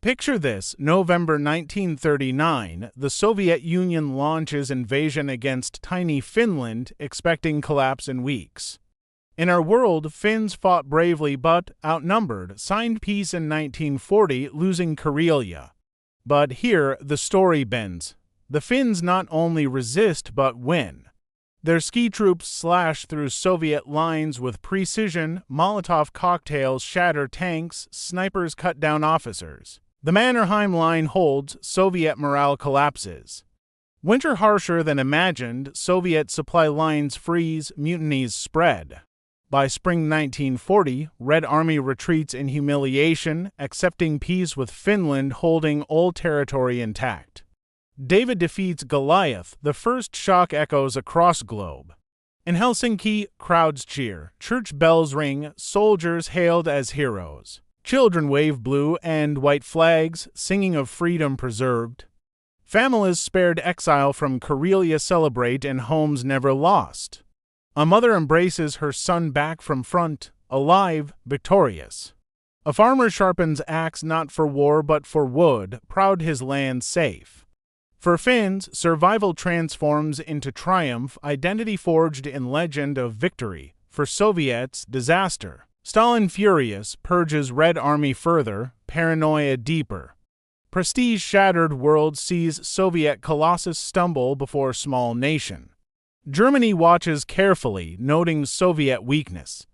Picture this: November 1939, the Soviet Union launches invasion against tiny Finland, expecting collapse in weeks. In our world, Finns fought bravely but, outnumbered, signed peace in 1940, losing Karelia. But here, the story bends. The Finns not only resist but win. Their ski troops slash through Soviet lines with precision, Molotov cocktails shatter tanks, snipers cut down officers. The Mannerheim Line holds, Soviet morale collapses. Winter harsher than imagined, Soviet supply lines freeze, mutinies spread. By spring 1940, Red Army retreats in humiliation, accepting peace with Finland holding old territory intact. David defeats Goliath, the first shock echoes across globe. In Helsinki, crowds cheer, church bells ring, soldiers hailed as heroes. Children wave blue and white flags, singing of freedom preserved. Families spared exile from Karelia celebrate and homes never lost. A mother embraces her son back from front, alive, victorious. A farmer sharpens axe not for war but for wood, proud his land safe. For Finns, survival transforms into triumph, identity forged in legend of victory. For Soviets, disaster. Stalin furious, purges Red Army further, paranoia deeper. Prestige shattered world sees Soviet colossus stumble before small nation. Germany watches carefully, noting Soviet weakness.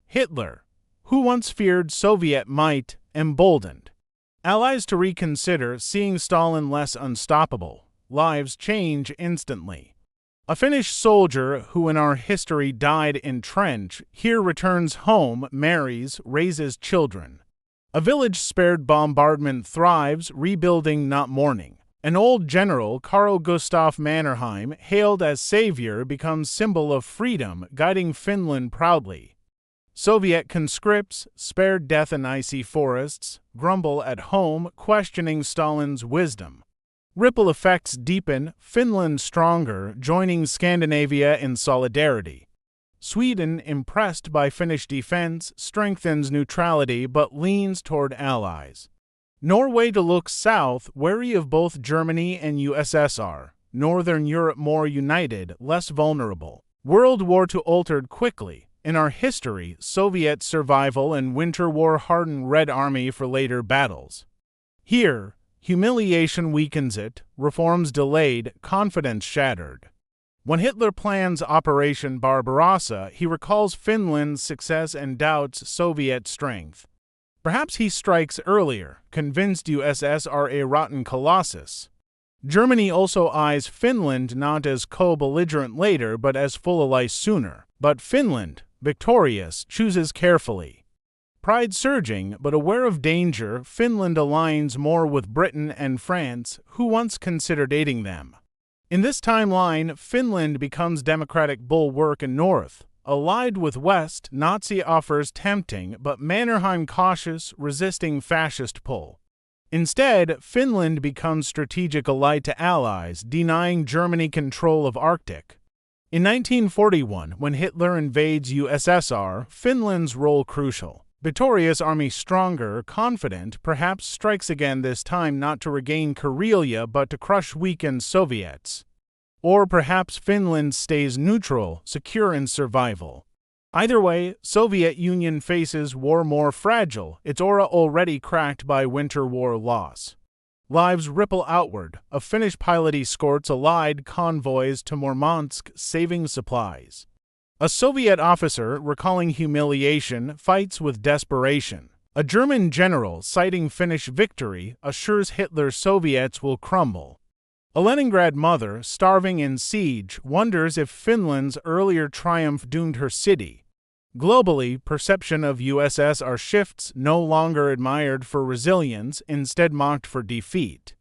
Hitler, who once feared Soviet might, emboldened. Allies to reconsider, seeing Stalin less unstoppable. Lives change instantly. A Finnish soldier who in our history died in trench, here returns home, marries, raises children. A village spared bombardment thrives, rebuilding not mourning. An old general, Carl Gustaf Mannerheim, hailed as savior, becomes symbol of freedom, guiding Finland proudly. Soviet conscripts, spared death in icy forests, grumble at home, questioning Stalin's wisdom. Ripple effects deepen, Finland stronger, joining Scandinavia in solidarity. Sweden, impressed by Finnish defense, strengthens neutrality but leans toward allies. Norway to look south, wary of both Germany and USSR. Northern Europe more united, less vulnerable. World War II altered quickly. In our history, Soviet survival and Winter War hardened Red Army for later battles. Here, humiliation weakens it, reforms delayed, confidence shattered. When Hitler plans Operation Barbarossa, he recalls Finland's success and doubts Soviet strength. Perhaps he strikes earlier, convinced USSR a rotten colossus. Germany also eyes Finland not as co-belligerent later but as full ally sooner. But Finland, victorious, chooses carefully. Pride surging, but aware of danger, Finland aligns more with Britain and France, who once considered aiding them. In this timeline, Finland becomes democratic bulwark in north. Allied with West, Nazi offers tempting, but Mannerheim cautious, resisting fascist pull. Instead, Finland becomes strategic ally to allies, denying Germany control of Arctic. In 1941, when Hitler invades USSR, Finland's role crucial. Victorious army stronger, confident, perhaps strikes again this time not to regain Karelia but to crush weakened Soviets. Or perhaps Finland stays neutral, secure in survival. Either way, Soviet Union faces war more fragile, its aura already cracked by Winter War loss. Lives ripple outward, a Finnish pilot escorts Allied convoys to Murmansk, saving supplies. A Soviet officer, recalling humiliation, fights with desperation. A German general, citing Finnish victory, assures Hitler's Soviets will crumble. A Leningrad mother, starving in siege, wonders if Finland's earlier triumph doomed her city. Globally, perception of USSR shifts, no longer admired for resilience, instead mocked for defeat.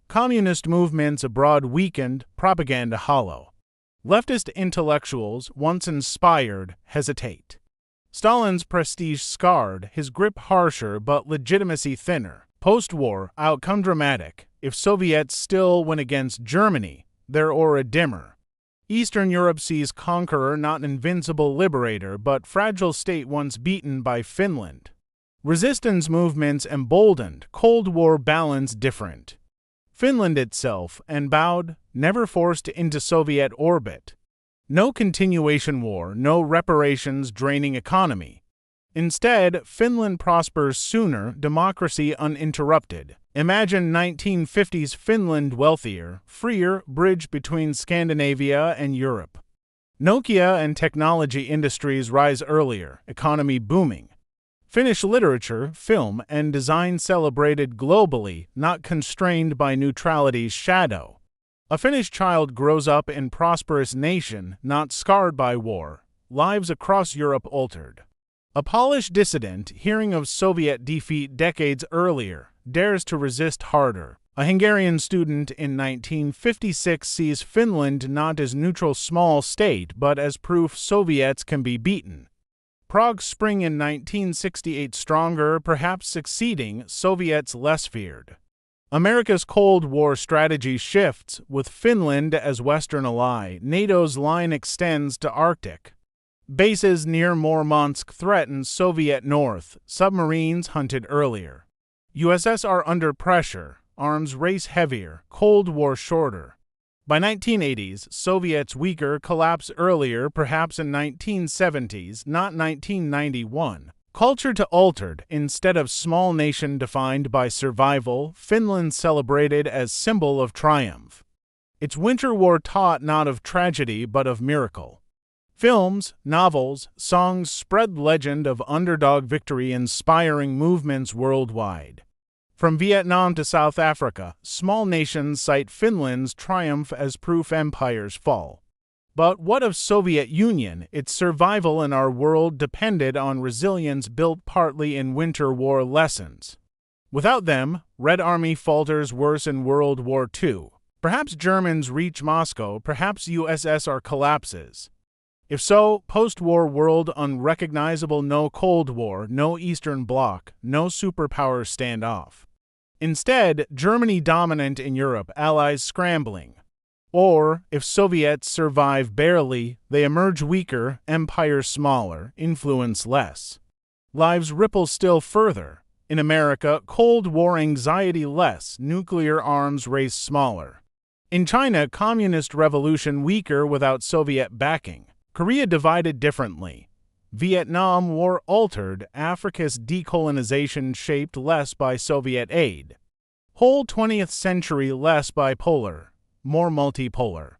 Communist movements abroad weakened, propaganda hollow. Leftist intellectuals, once inspired, hesitate. Stalin's prestige scarred, his grip harsher but legitimacy thinner. Post-war, outcome dramatic. If Soviets still win against Germany, their aura dimmer. Eastern Europe sees conqueror not invincible liberator but fragile state once beaten by Finland. Resistance movements emboldened, Cold War balance different. Finland itself, bowed, never forced into Soviet orbit. No continuation war, no reparations draining economy. Instead, Finland prospers sooner, democracy uninterrupted. Imagine 1950s Finland wealthier, freer, bridge between Scandinavia and Europe. Nokia and technology industries rise earlier, economy booming. Finnish literature, film, and design celebrated globally, not constrained by neutrality's shadow. A Finnish child grows up in prosperous nation, not scarred by war. Lives across Europe altered. A Polish dissident, hearing of Soviet defeat decades earlier, dares to resist harder. A Hungarian student in 1956 sees Finland not as neutral small state, but as proof Soviets can be beaten. Prague Spring in 1968 stronger, perhaps succeeding, Soviets less feared. America's Cold War strategy shifts, with Finland as Western ally. NATO's line extends to Arctic. Bases near Murmansk threaten Soviet north, submarines hunted earlier. USSR under pressure, arms race heavier, Cold War shorter. By 1980s, Soviets weaker, collapse earlier, perhaps in 1970s, not 1991. Culture to altered, instead of small nation defined by survival, Finland celebrated as symbol of triumph. Its winter war taught not of tragedy but of miracle. Films, novels, songs spread legend of underdog victory, inspiring movements worldwide. From Vietnam to South Africa, small nations cite Finland's triumph as proof empires fall. But what of Soviet Union? Its survival in our world depended on resilience built partly in winter war lessons. Without them, Red Army falters worse in World War II. Perhaps Germans reach Moscow, perhaps USSR collapses. If so, post-war world unrecognizable, no Cold War, no Eastern Bloc, no superpowers standoff. Instead, Germany dominant in Europe, allies scrambling. Or, if Soviets survive barely, they emerge weaker, empire smaller, influence less. Lives ripple still further. In America, Cold War anxiety less, nuclear arms race smaller. In China, communist revolution weaker without Soviet backing. Korea divided differently. Vietnam War altered, Africa's decolonization shaped less by Soviet aid. Whole 20th century less bipolar, more multipolar.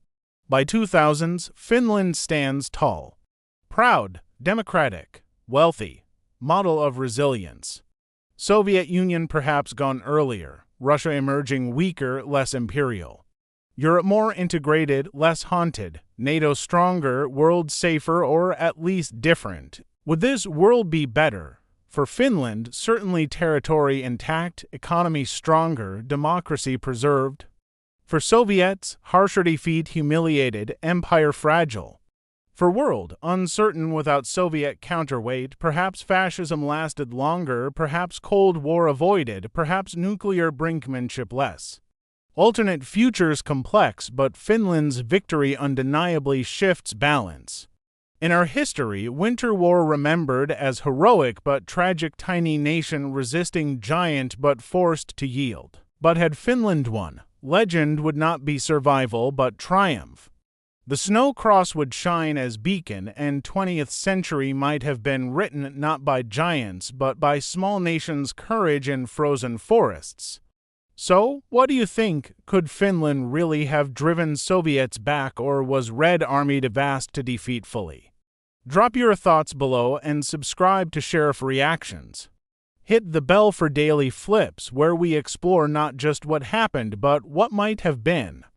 By 2000s, Finland stands tall. Proud, democratic, wealthy, model of resilience. Soviet Union perhaps gone earlier, Russia emerging weaker, less imperial. Europe more integrated, less haunted, NATO stronger, world safer, or at least different. Would this world be better? For Finland, certainly territory intact, economy stronger, democracy preserved. For Soviets, harsher defeat humiliated, empire fragile. For world, uncertain without Soviet counterweight, perhaps fascism lasted longer, perhaps Cold War avoided, perhaps nuclear brinkmanship less. Alternate futures complex, but Finland's victory undeniably shifts balance. In our history, Winter War remembered as heroic but tragic, tiny nation resisting giant but forced to yield. But had Finland won, legend would not be survival but triumph. The snow cross would shine as beacon, and 20th century might have been written not by giants but by small nations' courage in frozen forests. So, what do you think? Could Finland really have driven Soviets back, or was Red Army too vast to defeat fully? Drop your thoughts below and subscribe to Sheriff Reactions. Hit the bell for daily flips, where we explore not just what happened but what might have been.